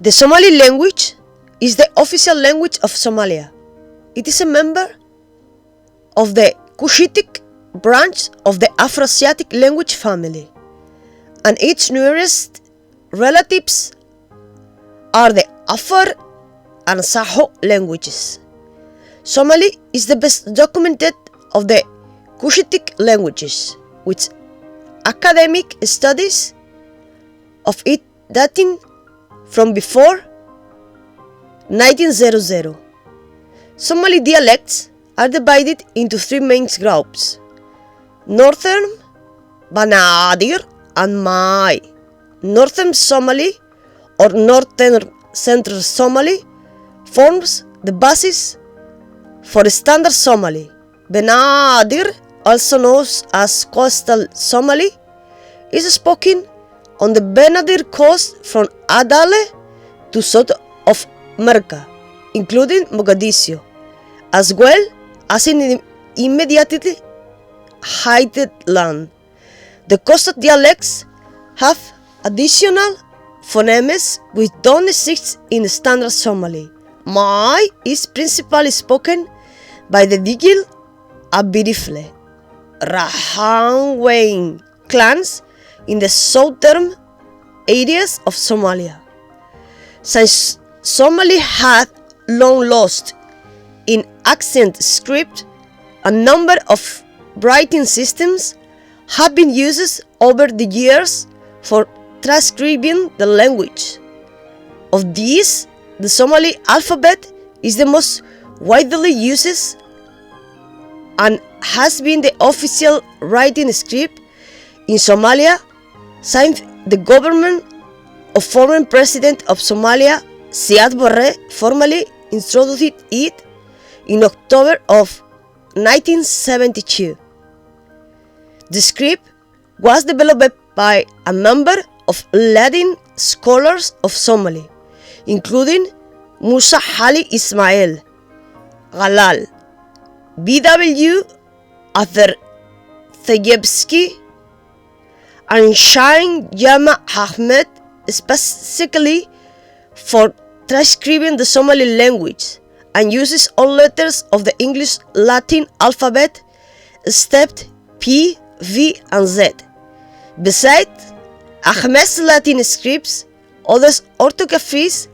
The Somali language is the official language of Somalia. It is a member of the Cushitic branch of the Afroasiatic language family, and its nearest relatives are the Afar and Saho languages. Somali is the best documented of the Cushitic languages, with academic studies of it dating from before 1900. Somali dialects are divided into three main groups: Northern, Banadir, and Mai. Northern Somali or Northern Central Somali forms the basis for Standard Somali. Banadir, also known as Coastal Somali, is spoken on the Benadir coast from Adale to south of Merka, including Mogadishu, as well as in the immediately heighted land. The coastal dialects have additional phonemes which don't exist in Standard Somali. Mai is principally spoken by the Digil, Abirifle, Rahanwein clans in the southern areas of Somalia. Since Somali had long lost in accent script, a number of writing systems have been used over the years for transcribing the language. Of these, the Somali alphabet is the most widely used and has been the official writing script in Somalia since the government of former President of Somalia, Siad Barre, formally introduced it in October of 1972. The script was developed by a number of leading scholars of Somali, including Musa Hali Ismail, Galal, B.W. Arthur Thayebsky, and Shain Jama Ahmed, specifically for transcribing the Somali language, and uses all letters of the English Latin alphabet except P, V, and Z. Besides Ahmed's Latin scripts, other orthographies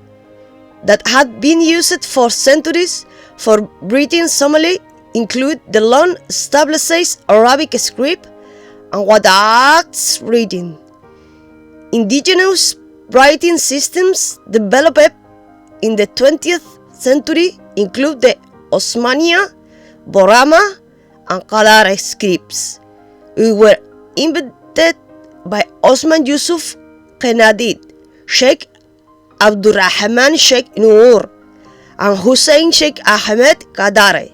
that had been used for centuries for writing Somali include the long-established Arabic script and Wadak's reading. Indigenous writing systems developed in the 20th century include the Osmania, Borama, and Kalara scripts, which were invented by Osman Yusuf Khenadid, Sheikh Abdurrahman Sheikh Noor, and Hussein Sheikh Ahmed Kadare,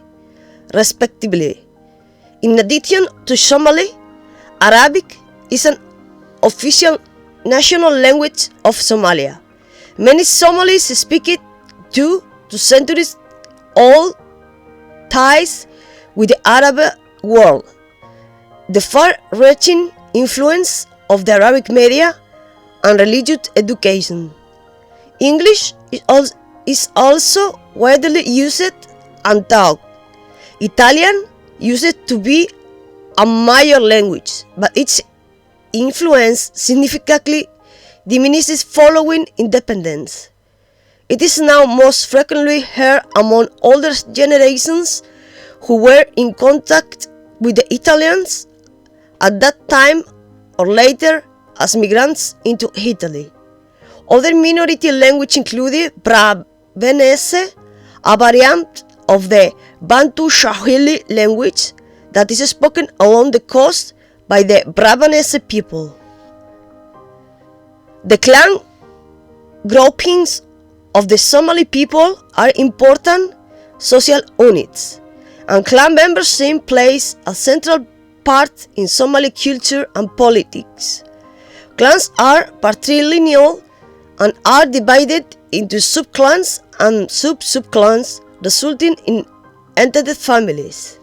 respectively. In addition to Somali, Arabic is an official national language of Somalia. Many Somalis speak it due to centuries-old ties with the Arab world, the far-reaching influence of the Arabic media, and religious education. English is also widely used and taught. Italian used to be a major language, but its influence significantly diminished following independence. It is now most frequently heard among older generations who were in contact with the Italians at that time or later as migrants into Italy. Other minority languages include Brabanese, a variant of the Bantu Swahili language that is spoken along the coast by the Brabanese people. The clan groupings of the Somali people are important social units, and clan membership plays a central part in Somali culture and politics. Clans are patrilineal and are divided into sub-clans and sub-subclans, resulting in entire families.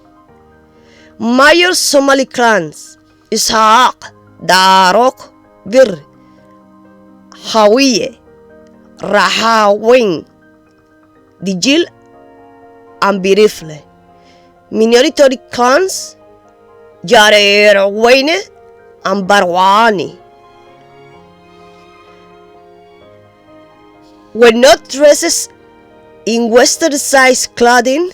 Major Somali clans: Ishaq, Darok, Bir, Hawiye, Rahawin, Digil, and Birifle. Minority clans, Yarerawayne and Barwani, were not dressed in westernized clothing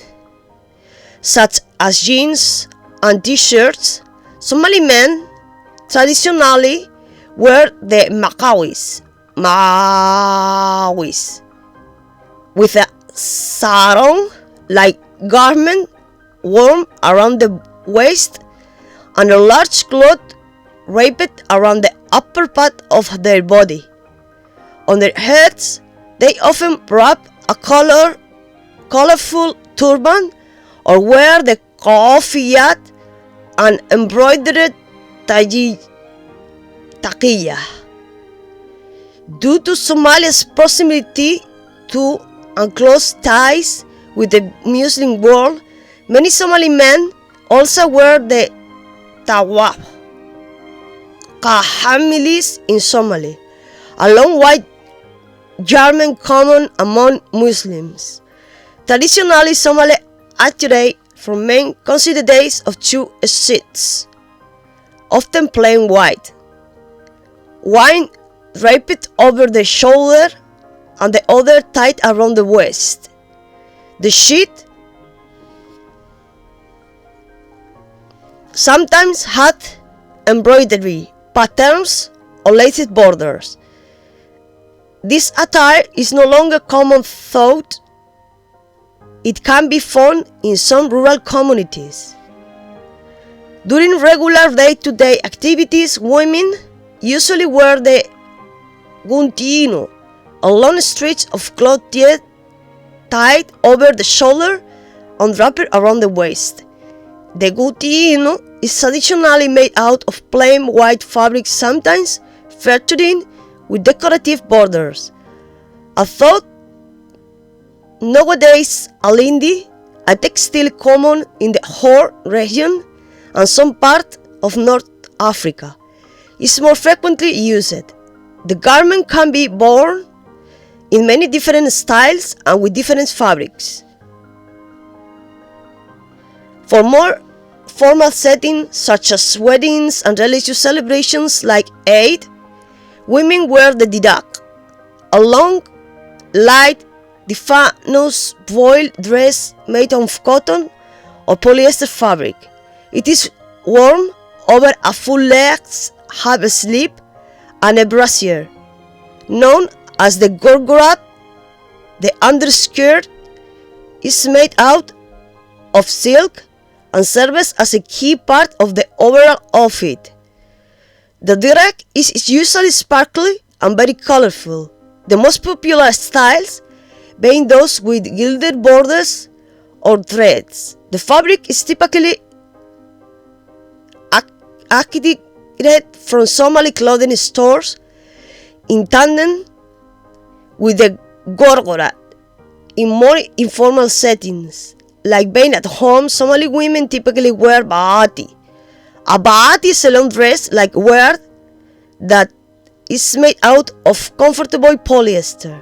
such as jeans and t-shirts. Somali men traditionally wear the Mawis, with a sarong-like garment worn around the waist and a large cloth wrapped around the upper part of their body. On their heads, they often wrap a colorful turban or wear the koffiyat, an embroidered taqiyya. Due to Somalia's proximity to and close ties with the Muslim world, many Somali men also wear the tawaf, kahamilis in Somali, a long white garment common among Muslims. Traditionally, Somali archery for men consider days of two sheets, often plain white, one draped over the shoulder and the other tied around the waist. The sheet sometimes had embroidery, patterns, or lace borders. This attire is no longer common, though it can be found in some rural communities. During regular day-to-day activities, women usually wear the guntiino, a long stretch of cloth tied over the shoulder and wrapped around the waist. The guntiino is traditionally made out of plain white fabric, sometimes featuring with decorative borders. Although nowadays alindi, a textile common in the Horn region and some part of North Africa, is more frequently used. The garment can be worn in many different styles and with different fabrics. For more formal settings such as weddings and religious celebrations like Eid, women wear the didak, a long, light, diaphanous voile dress made of cotton or polyester fabric. It is worn over a full-length half sleeve and a brassiere, known as the gorgorat. The underskirt is made out of silk and serves as a key part of the overall outfit. The dirak is usually sparkly and very colorful, the most popular styles being those with gilded borders or threads. The fabric is typically acquired from Somali clothing stores in tandem with the gorgorat. In more informal settings, like being at home, Somali women typically wear baati. A baati is a long dress like wear that is made out of comfortable polyester.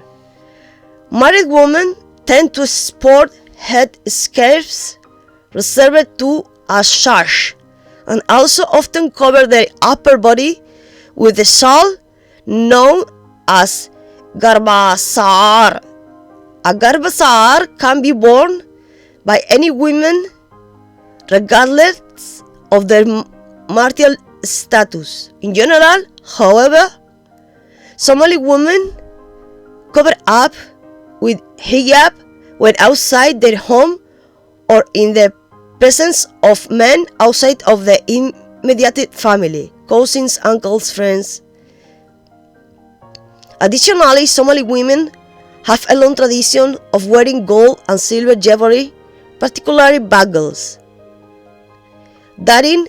Married women tend to sport head scarves reserved to a sash, and also often cover their upper body with a shawl known as garbasar. A garbasar can be worn by any woman regardless of their marital status. In general, however, Somali women cover up with hijab when outside their home or in the presence of men outside of the immediate family, cousins, uncles, friends. Additionally, Somali women have a long tradition of wearing gold and silver jewelry, particularly bangles. During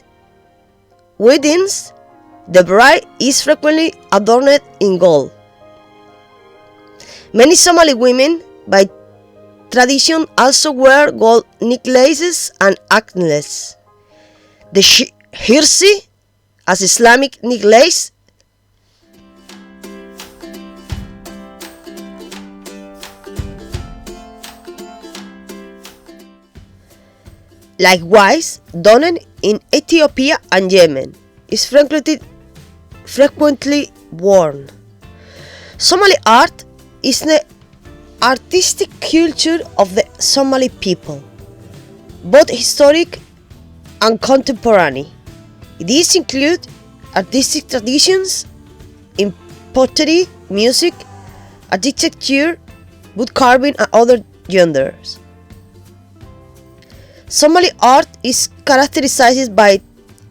weddings, the bride is frequently adorned in gold. Many Somali women, by tradition, also wear gold necklaces and anklets. The hirsi, as Islamic necklace, Likewise, done in Ethiopia and Yemen, is frequently worn. Somali art is the artistic culture of the Somali people, both historic and contemporary. These include artistic traditions in pottery, music, architecture, wood carving, and other genres. Somali art is characterized by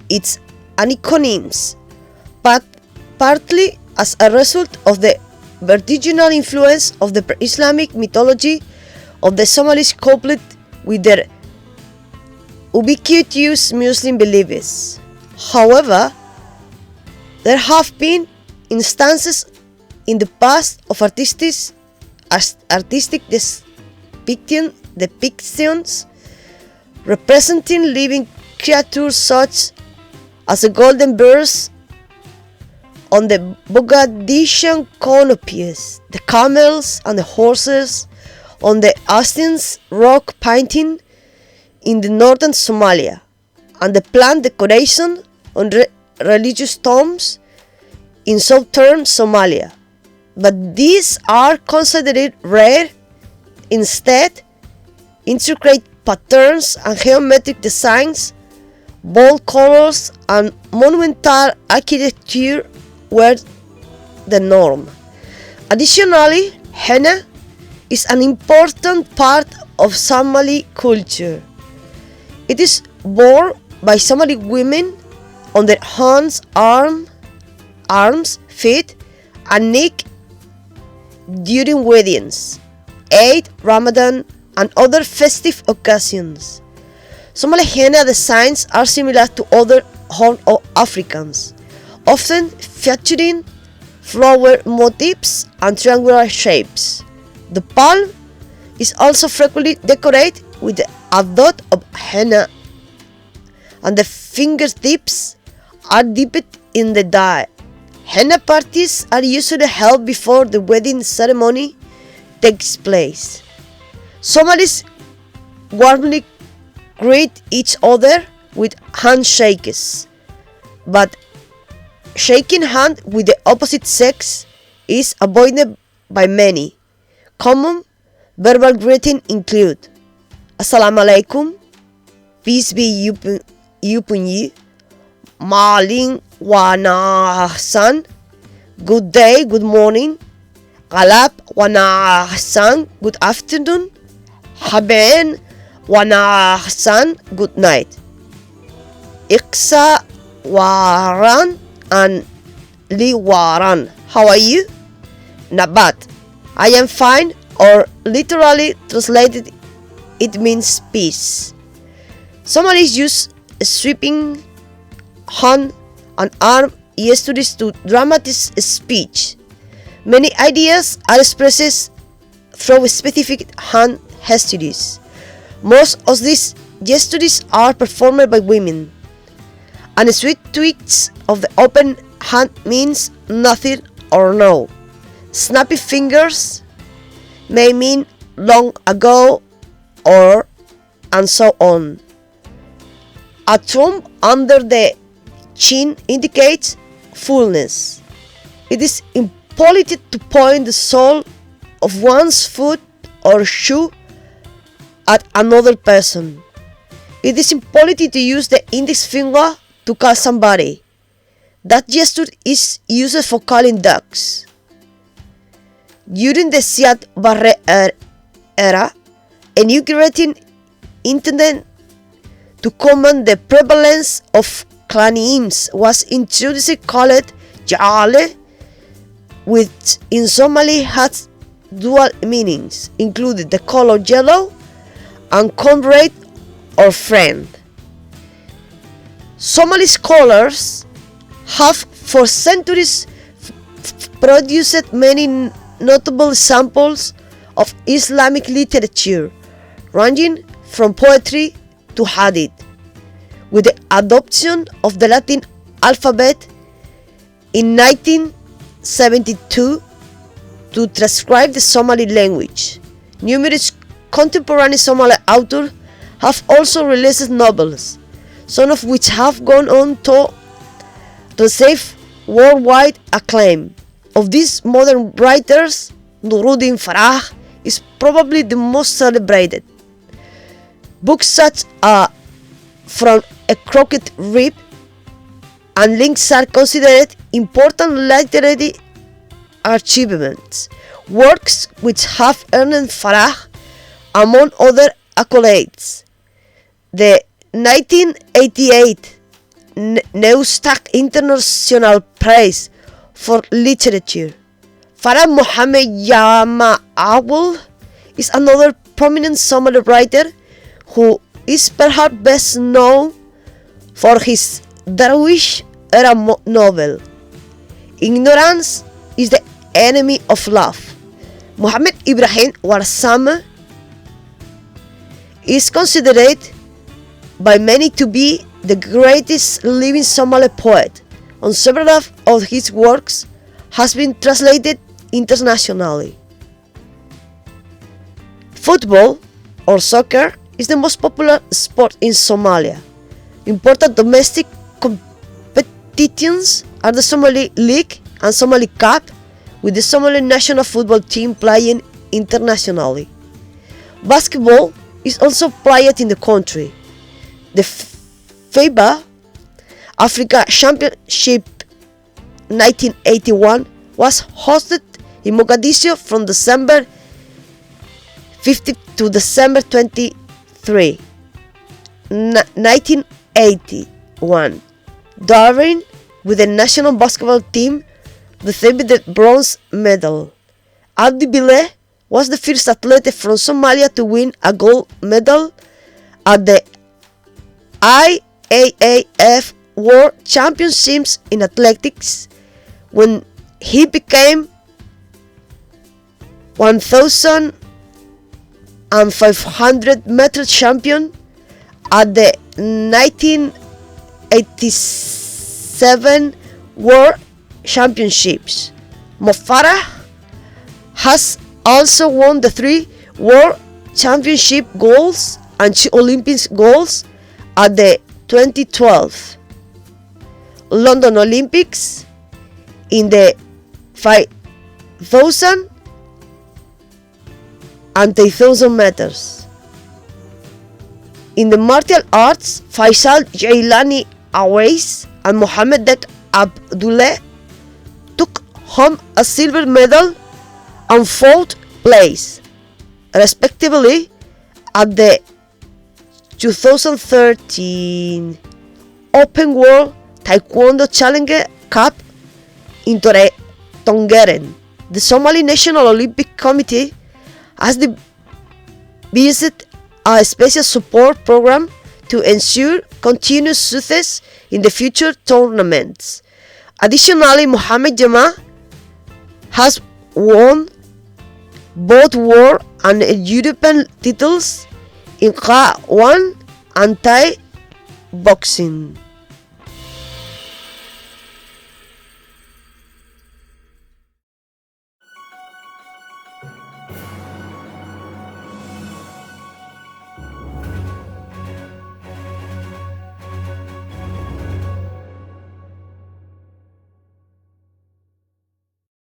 its anachronisms, but partly as a result of the vertiginal influence of the pre-Islamic mythology of the Somalis coupled with their ubiquitous Muslim beliefs. However, there have been instances in the past of artistic depictions representing living creatures such as the golden bears on the Mogadishan canopies, the camels and the horses on the Astin's rock painting in the northern Somalia, and the plant decoration on religious tombs in southern Somalia. But these are considered rare. Instead, intricate patterns and geometric designs, bold colors, and monumental architecture were the norm. Additionally, henna is an important part of Somali culture. It is worn by Somali women on their hands, arms, feet, and neck during weddings, Eid, Ramadan, and other festive occasions. Somali henna designs are similar to other Horn of Africans, often featuring flower motifs and triangular shapes. The palm is also frequently decorated with a dot of henna, and the fingertips are dipped in the dye. Henna parties are usually held before the wedding ceremony takes place. Somalis warmly greet each other with handshakes, but shaking hands with the opposite sex is avoided by many. Common verbal greetings include Assalamu alaikum, peace be upon you, Malin Wanahsan, good day, good morning, Galab Wanahsan, good afternoon, Haben Wanahsan, good night, Iksa Waran and Li Waran, how are you? Nabat, I am fine, or literally translated, it means peace. Somalis use sweeping hand and arm gestures to dramatize speech. Many ideas are expressed through specific hand gestures. Most of these gestures are performed by women, and sweet tweaks of the open hand means nothing or no. Snappy fingers may mean long ago or and so on. A thumb under the chin indicates fullness. It is impolite to point the sole of one's foot or shoe at another person. It is impolite to use the index finger to call somebody. That gesture is used for calling dogs. During the Siad Barre era, a new greeting intended to combat the prevalence of clan names was introduced called Ja'ale, which in Somali has dual meanings, including the color yellow and comrade or friend. Somali scholars have for centuries produced many notable examples of Islamic literature, ranging from poetry to hadith. With the adoption of the Latin alphabet in 1972 to transcribe the Somali language, numerous contemporary Somali authors have also released novels, some of which have gone on to receive worldwide acclaim. Of these modern writers, Nuruddin Farah is probably the most celebrated. Books such as From a Crooked Rib and Links are considered important literary achievements, works which have earned Farah, among other accolades, the 1988 Neustadt International Prize for Literature. Farah Mohammed Yama'awul is another prominent Somali writer who is perhaps best known for his Darwish era novel, Ignorance is the Enemy of Love. Muhammad Ibrahim Warsame is considered by many to be the greatest living Somali poet, and several of his works has been translated internationally. Football, or soccer, is the most popular sport in Somalia. Important domestic competitions are the Somali League and Somali Cup, with the Somali national football team playing internationally. Basketball is also played in the country. The FIBA Africa Championship 1981 was hosted in Mogadishu from December 50 to December 23, 1981. Darwin, with the national basketball team, received the bronze medal. Abdi Bile was the first athlete from Somalia to win a gold medal at the IAAF World Championships in Athletics when he became 1,500 meter champion at the 1987 World Championships. Mo Farah has also won the 3 World Championship golds and 2 Olympic golds at the 2012 London Olympics in the 5,000 and 10,000 meters. In the martial arts, Faisal Jailani Awais and Mohammed Dek Abdullah took home a silver medal and 4th place, respectively, at the 2013 Open World Taekwondo Challenger Cup in Tongeren. The Somali National Olympic Committee has devised a special support program to ensure continuous success in the future tournaments. Additionally, Mohammed Jama has won both world and European titles in K1 and Thai boxing.